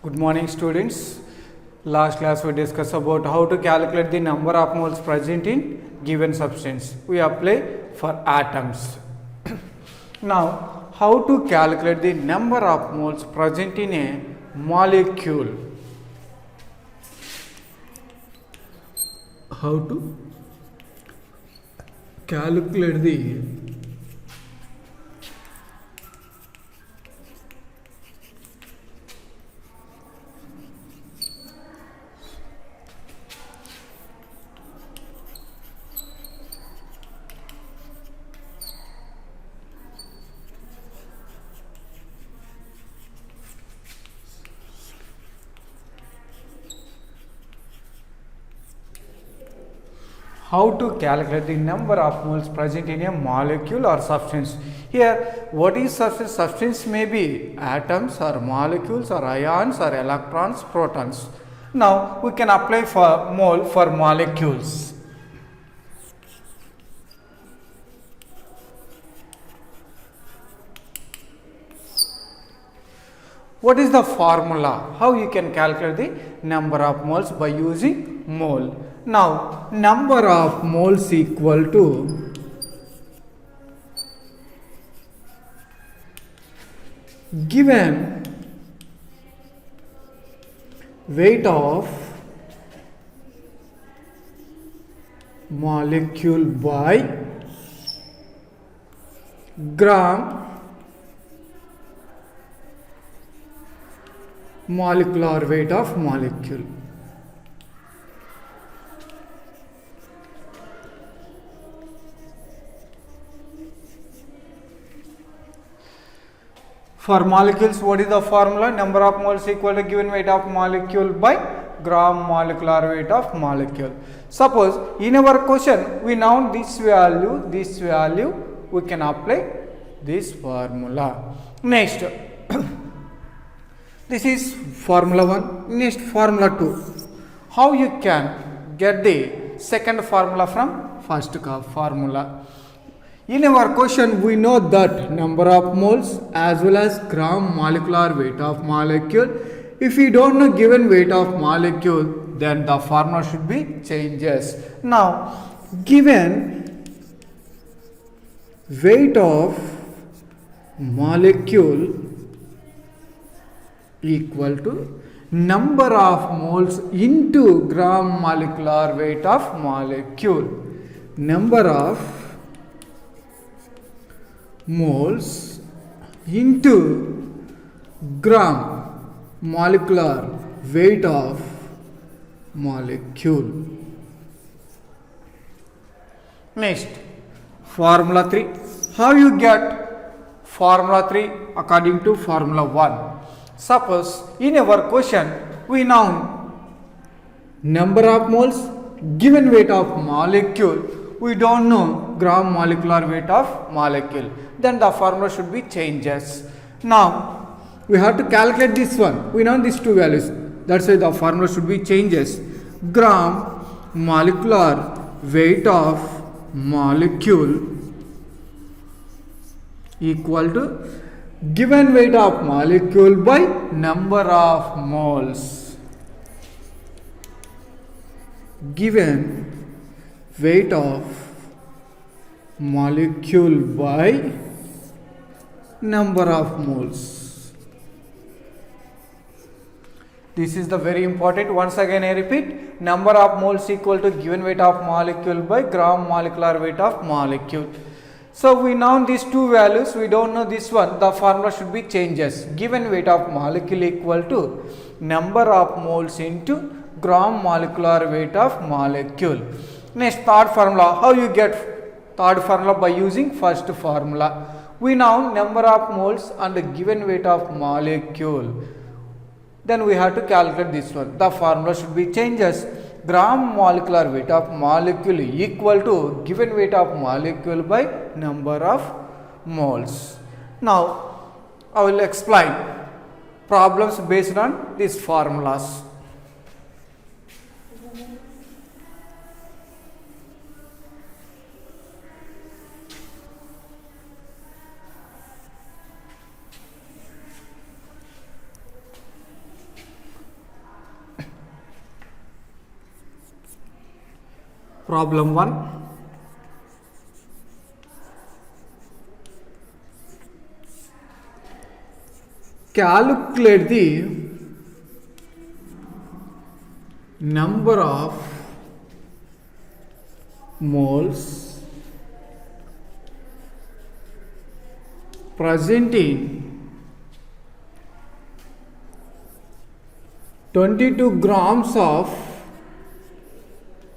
Good morning, students. Last class we discussed about how to calculate the number of moles present in given substance. We apply for atoms. Now, how to calculate the number of moles present in a molecule? How to calculate the number of moles present in a molecule or substance. Here, what is substance? Substance may be atoms or molecules or ions or electrons, protons. Now, we can apply for mole for molecules. What is the formula? How you can calculate the number of moles by using mole? Now, number of moles equal to given weight of molecule by gram molecular weight of molecule. For molecules, what is the formula? Number of moles equal to given weight of molecule by gram molecular weight of molecule. Suppose in our question we know this value, we can apply this formula. Next, this is formula 1. Next, formula 2. How you can get the second formula from first formula? In our question, we know that number of moles as well as gram molecular weight of molecule. If we don't know given weight of molecule, then the formula should be changes. Now, given weight of molecule equal to number of moles into gram molecular weight of molecule. Number of moles into gram molecular weight of molecule. Next, formula 3. How you get formula 3 according to formula 1? Suppose in our question we know number of moles, given weight of molecule, we don't know gram molecular weight of molecule, then the formula should be changes. Now we have to calculate this one. We know these two values, that's why the formula should be changes. Gram molecular weight of molecule equal to given weight of molecule by number of moles. Given weight of molecule by number of moles. This is the very important. Once again I repeat, number of moles equal to given weight of molecule by gram molecular weight of molecule. So we know these two values, we don't know this one, the formula should be changes. Given weight of molecule equal to number of moles into gram molecular weight of molecule. Next, third formula. How you get third formula? By using first formula. We know number of moles and given weight of molecule. Then we have to calculate this one. The formula should be changes. Gram molecular weight of molecule equal to given weight of molecule by number of moles. Now, I will explain problems based on these formulas. Problem 1. Calculate the number of moles present in 22 grams of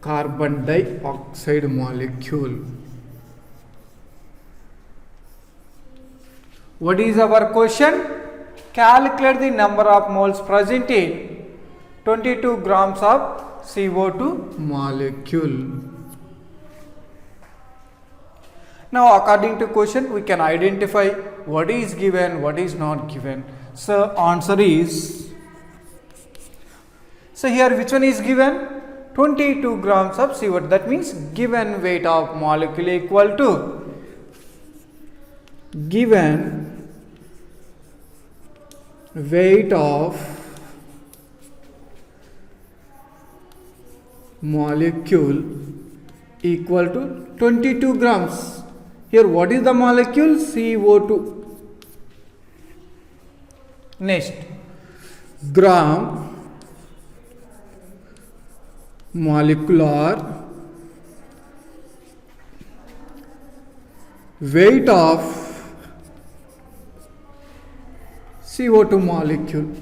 carbon dioxide molecule. What is our question? Calculate the number of moles present in 22 grams of CO2 molecule. Now, according to question, we can identify what is given, what is not given. So, answer is, so here which one is given? 22 grams of CO2. That means given weight of molecule equal to given weight of molecule equal to 22 grams. Here what is the molecule? CO2. Next, gram molecular weight of CO2 molecule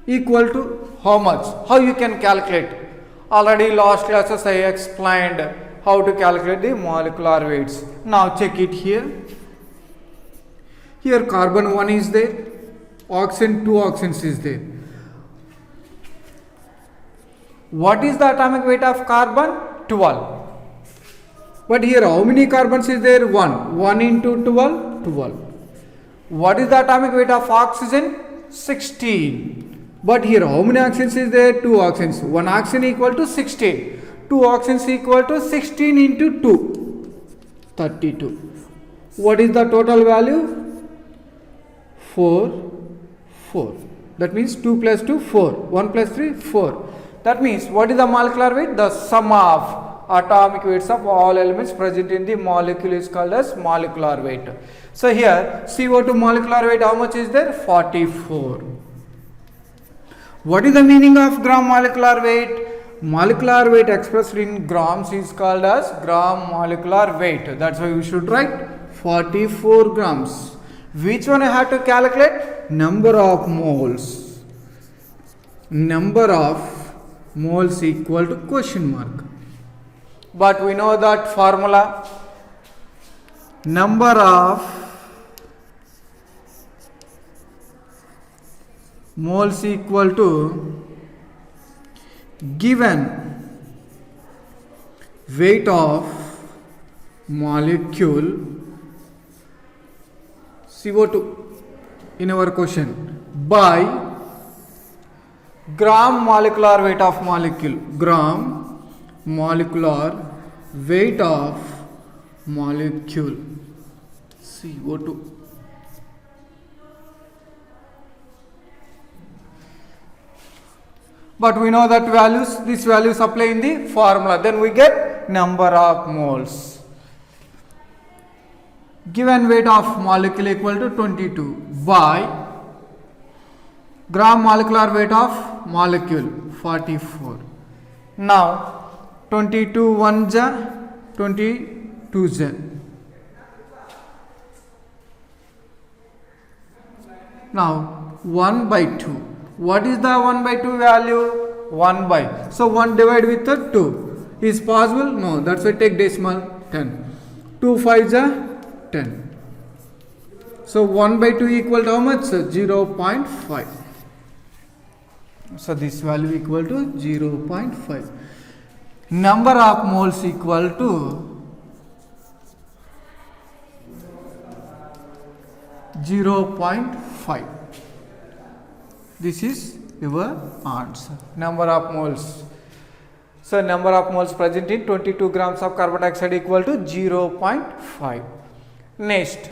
equal to how much? How you can calculate? Already last classes I explained how to calculate the molecular weights. Now check it here. Here carbon 1 is there, oxygen 2 oxygens is there. What is the atomic weight of carbon? 12. But here how many carbons is there? 1. 1 into 12, 12. What is the atomic weight of oxygen? 16. But here how many oxygens is there? 2 oxygens. 1 oxygen equal to 16. 2 oxygens equal to 16 into 2, 32. What is the total value? 4, 4. That means 2 plus 2, 4. 1 plus 3, 4. That means what is the molecular weight? The sum of atomic weights of all elements present in the molecule is called as molecular weight. So here CO2 molecular weight how much is there? 44. What is the meaning of gram molecular weight? Molecular weight expressed in grams is called as gram molecular weight. That's why we should write 44 grams. Which one I have to calculate? Number of moles. Number of moles equal to question mark. But we know that formula. Number of moles equal to given weight of molecule CO2 in our question by gram molecular weight of molecule. Gram molecular weight of molecule CO2. But we know that values, these values apply in the formula. Then we get number of moles. Given weight of molecule equal to 22 by gram molecular weight of molecule 44. Now 22 1 ja 22 ja. Now 1 by 2. What is the 1 by 2 value? 1 by. So 1 divided with the 2. Is possible? No. That's why take decimal 10. 2 5 ja 10. So 1 by 2 equal to how much? 0.5. So this value equal to 0.5. Number of moles equal to 0.5. This is your answer. Number of moles. So number of moles present in 22 grams of carbon dioxide equal to 0.5. Next.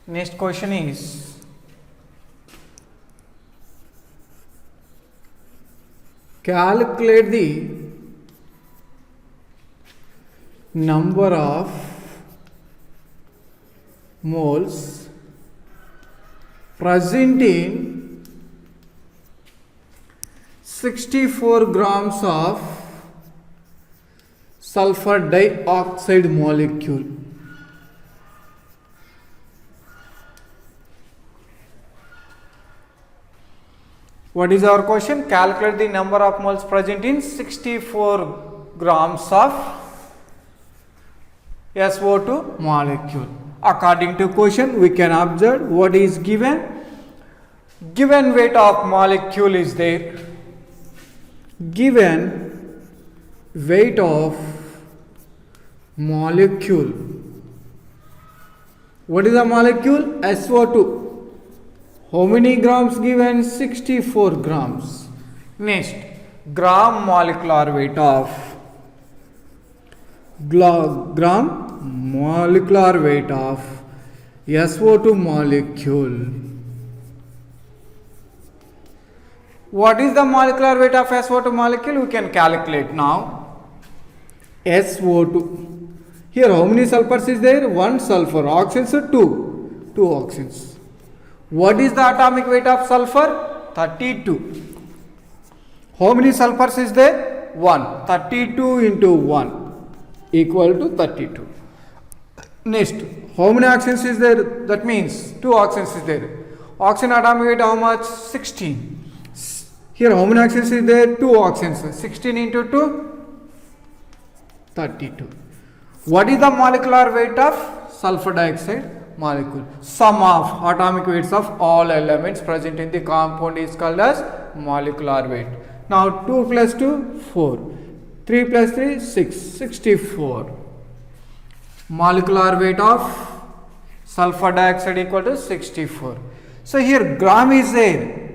Next question is calculate the number of moles present in 64 grams of sulfur dioxide molecule. What is our question? Calculate the number of moles present in 64 grams of SO2 molecule. According to question, we can observe what is given. Given weight of molecule is there. Given weight of molecule. What is the molecule? SO2. How many grams given? 64 grams. Next, gram molecular weight of SO2 molecule. What is the molecular weight of SO2 molecule? We can calculate now. SO2. Here how many sulfurs is there? 1 sulfur. Oxygens are 2. 2 oxygens. What is the atomic weight of sulfur? 32. How many sulfurs is there? 1. 32 into 1 equal to 32. Next, how many oxygens is there? That means 2 oxygens is there. Oxygen atomic weight how much? 16. Here how many oxygens is there? 2 oxygens. 16 into 2? 32. What is the molecular weight of sulfur dioxide molecule? Sum of atomic weights of all elements present in the compound is called as molecular weight. Now 2 plus 2, 4. 3 plus 3, 6. 64. Molecular weight of sulfur dioxide equal to 64. So here gram is there.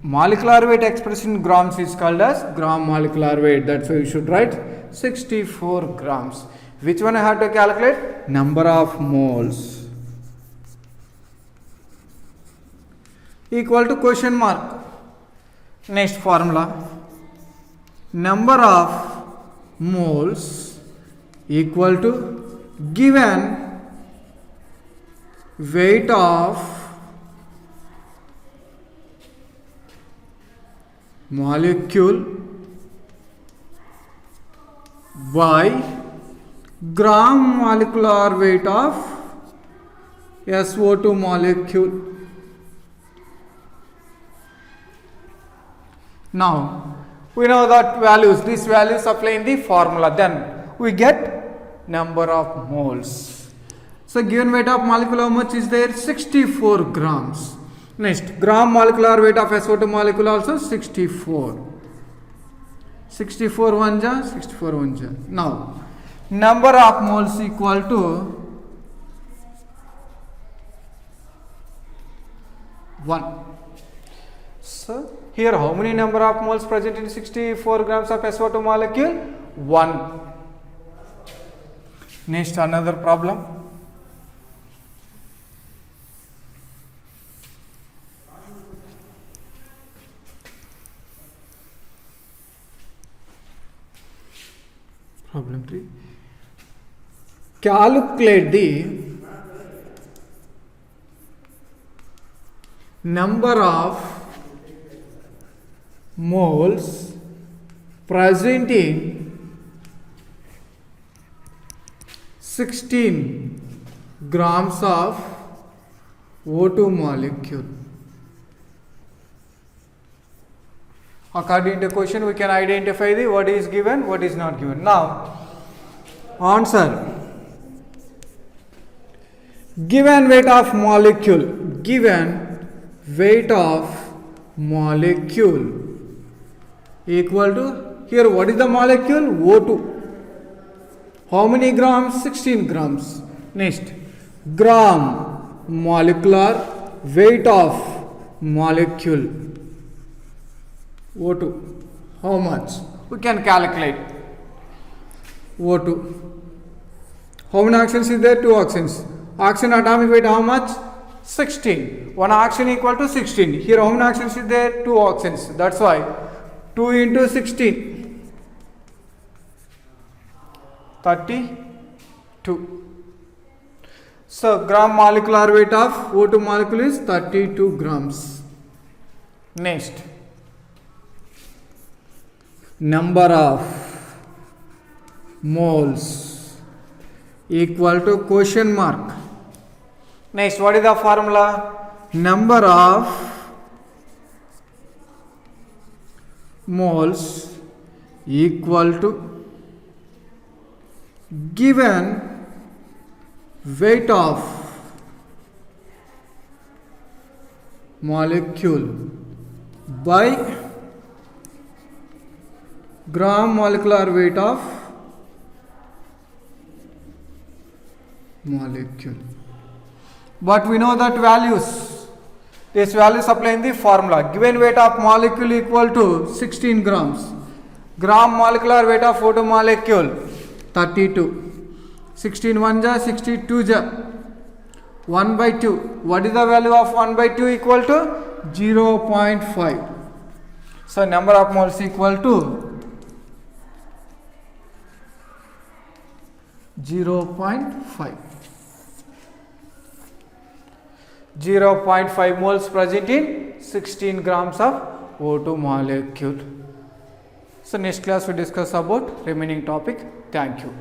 Molecular weight expressed in grams is called as gram molecular weight. That's why you should write 64 grams. Which one I have to calculate? Number of moles. Equal to question mark. Next formula. Number of moles equal to given weight of molecule by gram molecular weight of SO2 molecule. Now we know that values, these values apply in the formula, then we get number of moles. So given weight of molecule how much is there? 64 grams. Next, gram molecular weight of SO2 molecule also 64. 64 1 ja, 64 1 ja. Now, number of moles equal to 1. So, here how many number of moles present in 64 grams of SO2 molecule? 1. Next, another problem. Problem 3. Calculate the number of moles present in 16 grams of O2 molecule. According to question, we can identify the what is given, what is not given. Now, answer. Given weight of molecule. Given weight of molecule equal to, here what is the molecule? O2. How many grams? 16 grams. Next, gram molecular weight of molecule O2. How much? We can calculate. O2. How many oxygens is there? 2 oxygens. Oxygen atomic weight how much? 16. One oxygen equal to 16. Here how many oxygens is there? 2 oxygens. That's why 2 into 16. 32. So gram molecular weight of O2 molecule is 32 grams. Next, number of moles equal to question mark. Next, what is the formula? Number of moles equal to given weight of molecule by gram molecular weight of molecule. But we know that values, this value supply in the formula. Given weight of molecule equal to 16 grams. Gram molecular weight of photo molecule 32. 16 1 ja 62 ja 1 by 2. What is the value of 1 by 2 equal to? 0.5. So number of moles equal to 0.5. 0.5 moles present in 16 grams of O2 molecule. So next class we discuss about remaining topic. Thank you.